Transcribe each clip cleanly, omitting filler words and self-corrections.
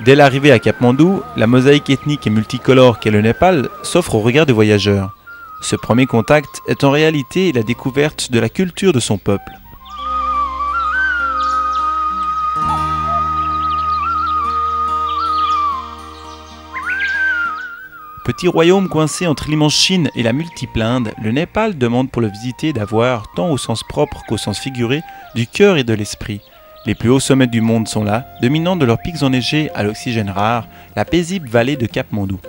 Dès l'arrivée à Katmandou, la mosaïque ethnique et multicolore qu'est le Népal s'offre au regard du voyageur. Ce premier contact est en réalité la découverte de la culture de son peuple. Petit royaume coincé entre l'immense Chine et la multiple Inde, le Népal demande pour le visiter d'avoir, tant au sens propre qu'au sens figuré, du cœur et de l'esprit. Les plus hauts sommets du monde sont là, dominant de leurs pics enneigés à l'oxygène rare, la paisible vallée de Katmandou.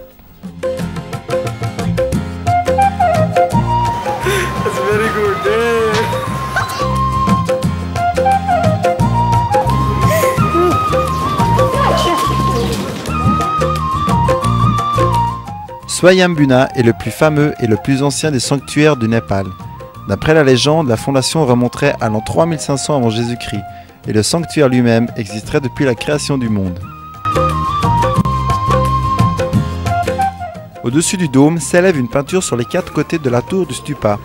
Swayambuna est le plus fameux et le plus ancien des sanctuaires du Népal. D'après la légende, la fondation remonterait à l'an 3500 avant Jésus-Christ et le sanctuaire lui-même existerait depuis la création du monde. Au-dessus du dôme s'élève une peinture sur les 4 côtés de la tour du stupa.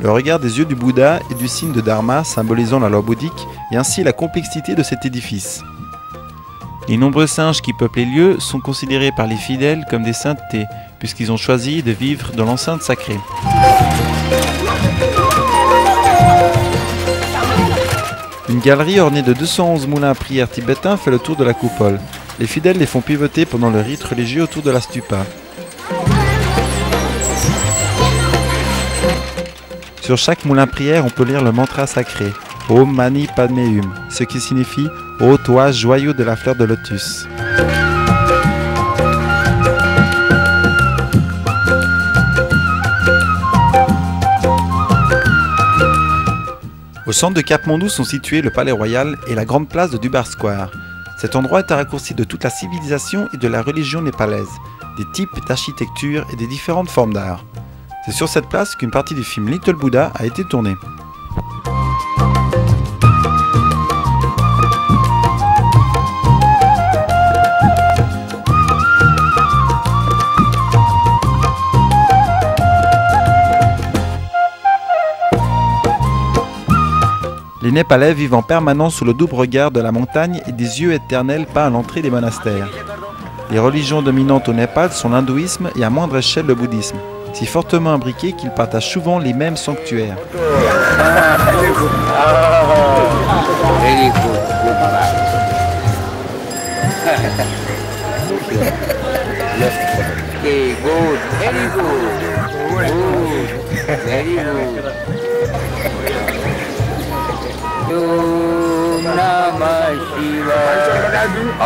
Le regard des yeux du Bouddha et du signe de Dharma symbolisant la loi bouddhique et ainsi la complexité de cet édifice. Les nombreux singes qui peuplent les lieux sont considérés par les fidèles comme des saintetés, puisqu'ils ont choisi de vivre dans l'enceinte sacrée. Une galerie ornée de 211 moulins à prière tibétains fait le tour de la coupole. Les fidèles les font pivoter pendant le rite religieux autour de la stupa. Sur chaque moulin prière, on peut lire le mantra sacré Om Mani Padme Hum, ce qui signifie Ô toi, joyau de la fleur de lotus. Au centre de Katmandou sont situés le palais royal et la grande place de Durbar Square. Cet endroit est un raccourci de toute la civilisation et de la religion népalaise, des types d'architecture et des différentes formes d'art. C'est sur cette place qu'une partie du film Little Buddha a été tournée. Les Népalais vivent en permanence sous le double regard de la montagne et des yeux éternels peints à l'entrée des monastères. Les religions dominantes au Népal sont l'hindouisme et à moindre échelle le bouddhisme, si fortement imbriqués qu'ils partagent souvent les mêmes sanctuaires.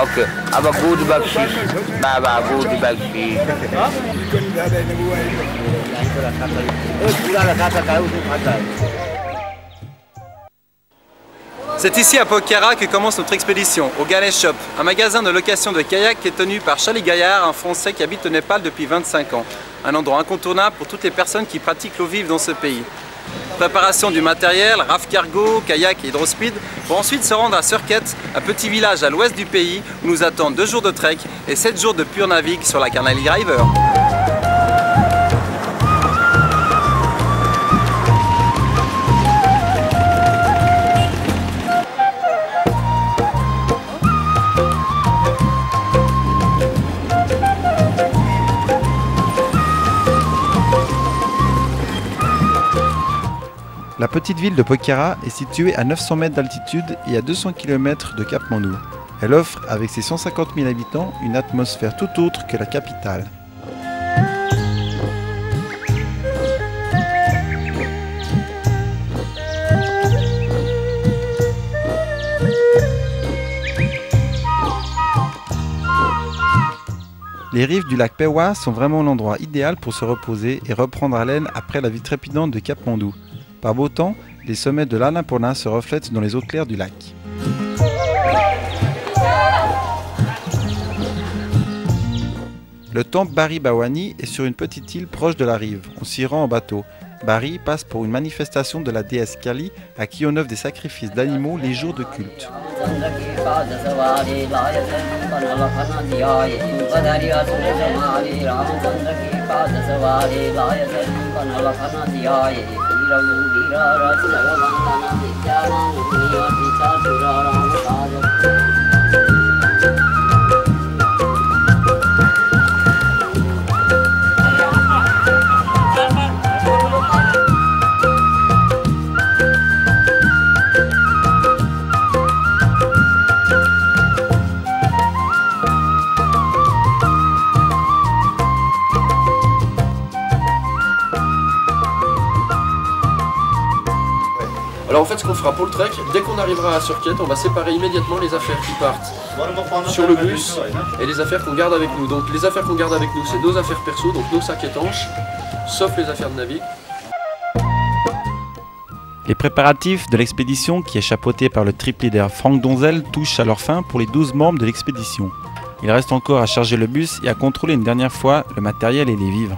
Okay, aber gute Bakshish. Baba, gute Bakshish. C'est ici à Pokhara que commence notre expédition, au Ganesh Shop, un magasin de location de kayak qui est tenu par Charlie Gaillard, un Français qui habite au Népal depuis 25 ans. Un endroit incontournable pour toutes les personnes qui pratiquent l'eau vive dans ce pays. Préparation du matériel, raft cargo, kayak et hydrospeed, pour ensuite se rendre à Surkhet, un petit village à l'ouest du pays où nous attendent 2 jours de trek et 7 jours de pure navigue sur la Karnali River. La petite ville de Pokhara est située à 900 mètres d'altitude et à 200 km de Katmandou. Elle offre, avec ses 150 000 habitants, une atmosphère tout autre que la capitale. Les rives du lac Pewa sont vraiment l'endroit idéal pour se reposer et reprendre haleine après la vie trépidante de Katmandou. Par beau temps, les sommets de l'Annapurna se reflètent dans les eaux claires du lac. Le temple Bari Bhawani est sur une petite île proche de la rive. On s'y rend en bateau. Bari passe pour une manifestation de la déesse Kali à qui on offre des sacrifices d'animaux les jours de culte. Alors en fait, ce qu'on fera pour le trek, dès qu'on arrivera à Surquette, on va séparer immédiatement les affaires qui partent sur le bus et les affaires qu'on garde avec nous. Donc les affaires qu'on garde avec nous, c'est nos affaires perso, donc nos sacs étanches, sauf les affaires de Navic. Les préparatifs de l'expédition, qui est chapeautée par le trip leader Franck Donzel, touchent à leur fin pour les 12 membres de l'expédition. Il reste encore à charger le bus et à contrôler une dernière fois le matériel et les vivres.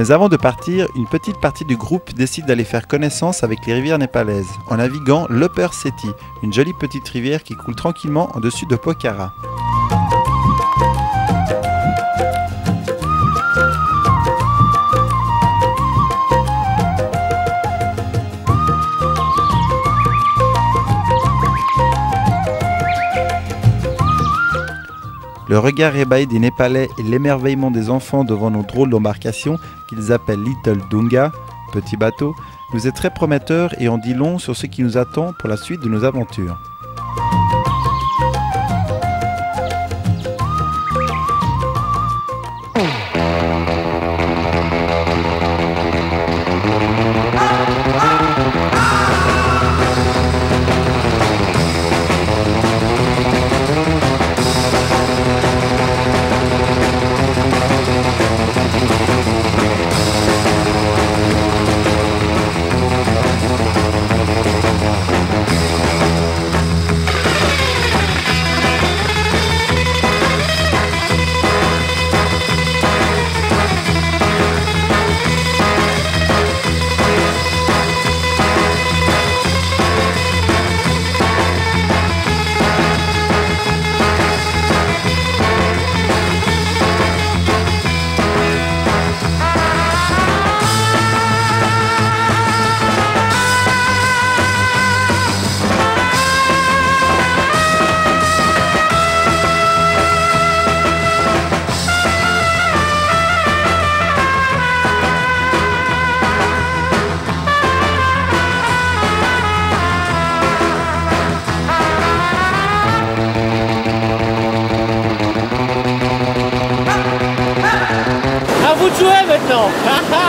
Mais avant de partir, une petite partie du groupe décide d'aller faire connaissance avec les rivières népalaises, en naviguant l'Upper Seti, une jolie petite rivière qui coule tranquillement en dessus de Pokhara. Le regard ébahi des Népalais et l'émerveillement des enfants devant nos drôles d'embarcation, qu'ils appellent Little Dunga, petit bateau, nous est très prometteur et en dit long sur ce qui nous attend pour la suite de nos aventures. À vous de jouer maintenant.